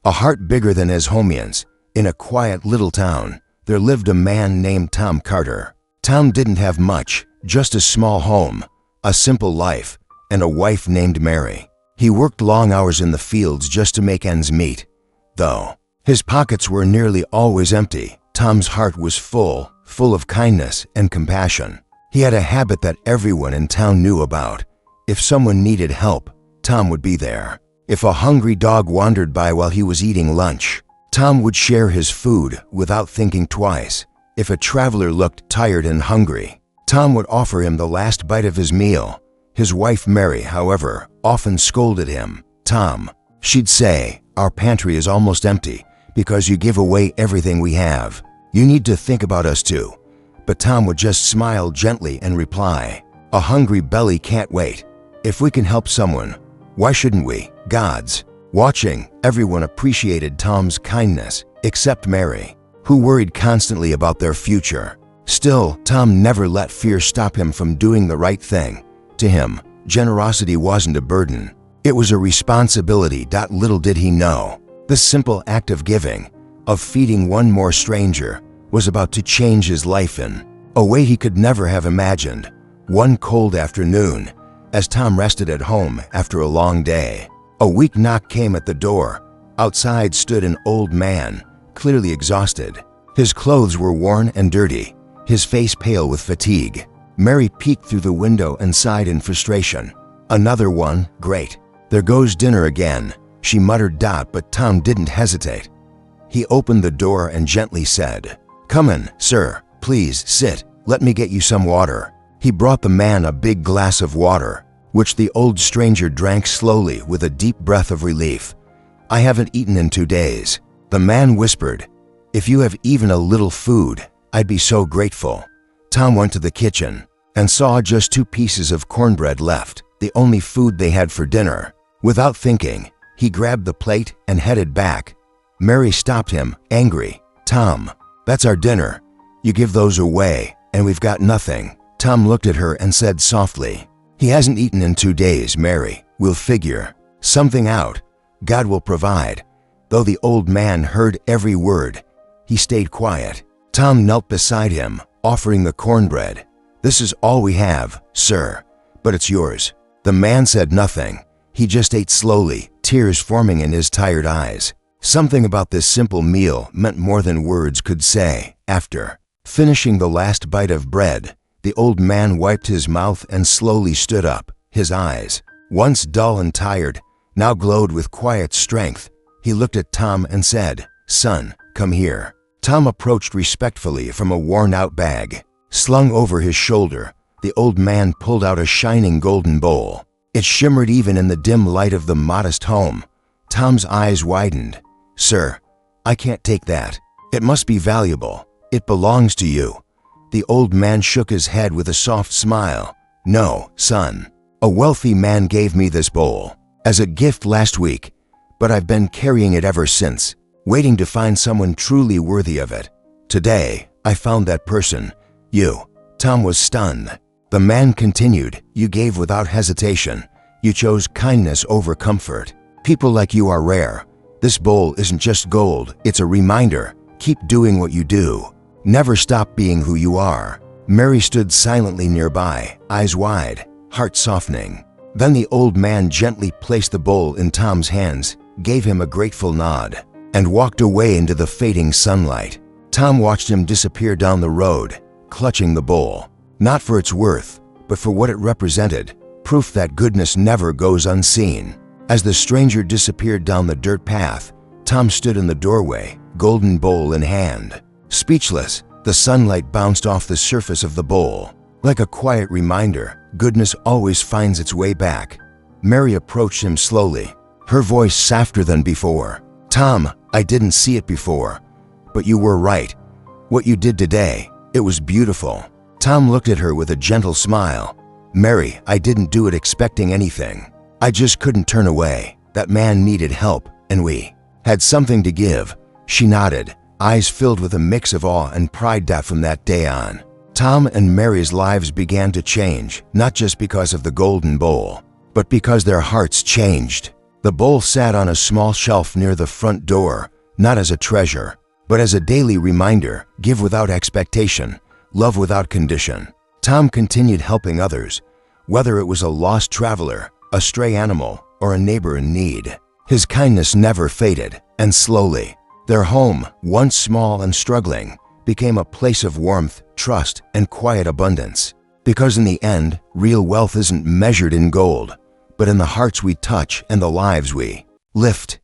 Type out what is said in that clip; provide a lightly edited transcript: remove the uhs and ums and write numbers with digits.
A heart bigger than his homians, in a quiet little town, there lived a man named Tom Carter. Tom didn't have much, just a small home, a simple life, and a wife named Mary. He worked long hours in the fields just to make ends meet. Though his pockets were nearly always empty, Tom's heart was full of kindness and compassion. He had a habit that everyone in town knew about. If someone needed help, Tom would be there. If a hungry dog wandered by while he was eating lunch, Tom would share his food without thinking twice. If a traveler looked tired and hungry, Tom would offer him the last bite of his meal. His wife Mary, however, often scolded him. "Tom," she'd say, "our pantry is almost empty because you give away everything we have. You need to think about us too." But Tom would just smile gently and reply, "A hungry belly can't wait. If we can help someone, why shouldn't we?" God's watching, everyone appreciated Tom's kindness, except Mary, who worried constantly about their future. Still, Tom never let fear stop him from doing the right thing. To him, generosity wasn't a burden. It was a responsibility. Little did he know, the simple act of giving, of feeding one more stranger, was about to change his life in a way he could never have imagined. One cold afternoon, as Tom rested at home after a long day, a weak knock came at the door. Outside stood an old man, clearly exhausted. His clothes were worn and dirty, his face pale with fatigue. Mary peeked through the window and sighed in frustration. "Another one? Great. There goes dinner again," she muttered. But Tom didn't hesitate. He opened the door and gently said, "Come in, sir. Please sit. Let me get you some water." He brought the man a big glass of water, which the old stranger drank slowly with a deep breath of relief. "I haven't eaten in 2 days." The man whispered, "If you have even a little food, I'd be so grateful." Tom went to the kitchen and saw just 2 pieces of cornbread left, the only food they had for dinner. Without thinking, he grabbed the plate and headed back. Mary stopped him, angry. "Tom, that's our dinner. You give those away, and we've got nothing." Tom looked at her and said softly, "He hasn't eaten in 2 days, Mary. We'll figure something out. God will provide." Though the old man heard every word, he stayed quiet. Tom knelt beside him, offering the cornbread. "This is all we have, sir, but it's yours." The man said nothing. He just ate slowly, tears forming in his tired eyes. Something about this simple meal meant more than words could say. After finishing the last bite of bread, the old man wiped his mouth and slowly stood up. His eyes, once dull and tired, now glowed with quiet strength. He looked at Tom and said, "Son, come here." Tom approached respectfully from a worn-out bag. Slung over his shoulder, the old man pulled out a shining golden bowl. It shimmered even in the dim light of the modest home. Tom's eyes widened. "Sir, I can't take that. It must be valuable. It belongs to you." The old man shook his head with a soft smile. "No, son. A wealthy man gave me this bowl as a gift last week, but I've been carrying it ever since, waiting to find someone truly worthy of it. Today, I found that person. You." Tom was stunned. The man continued, "You gave without hesitation. You chose kindness over comfort. People like you are rare. This bowl isn't just gold, it's a reminder. Keep doing what you do. Never stop being who you are." Mary stood silently nearby, eyes wide, heart softening. Then the old man gently placed the bowl in Tom's hands, gave him a grateful nod, and walked away into the fading sunlight. Tom watched him disappear down the road, clutching the bowl, not for its worth, but for what it represented, proof that goodness never goes unseen. As the stranger disappeared down the dirt path, Tom stood in the doorway, golden bowl in hand. Speechless, the sunlight bounced off the surface of the bowl. Like a quiet reminder, goodness always finds its way back. Mary approached him slowly, her voice softer than before. "Tom, I didn't see it before, but you were right. What you did today, it was beautiful." Tom looked at her with a gentle smile. "Mary, I didn't do it expecting anything. I just couldn't turn away. That man needed help, and we had something to give." She nodded, eyes filled with a mix of awe and pride. From that day on, Tom and Mary's lives began to change, not just because of the golden bowl, but because their hearts changed. The bowl sat on a small shelf near the front door, not as a treasure, but as a daily reminder: give without expectation, love without condition. Tom continued helping others, whether it was a lost traveler, a stray animal, or a neighbor in need. His kindness never faded, and slowly, their home, once small and struggling, became a place of warmth, trust, and quiet abundance. Because in the end, real wealth isn't measured in gold, but in the hearts we touch and the lives we lift.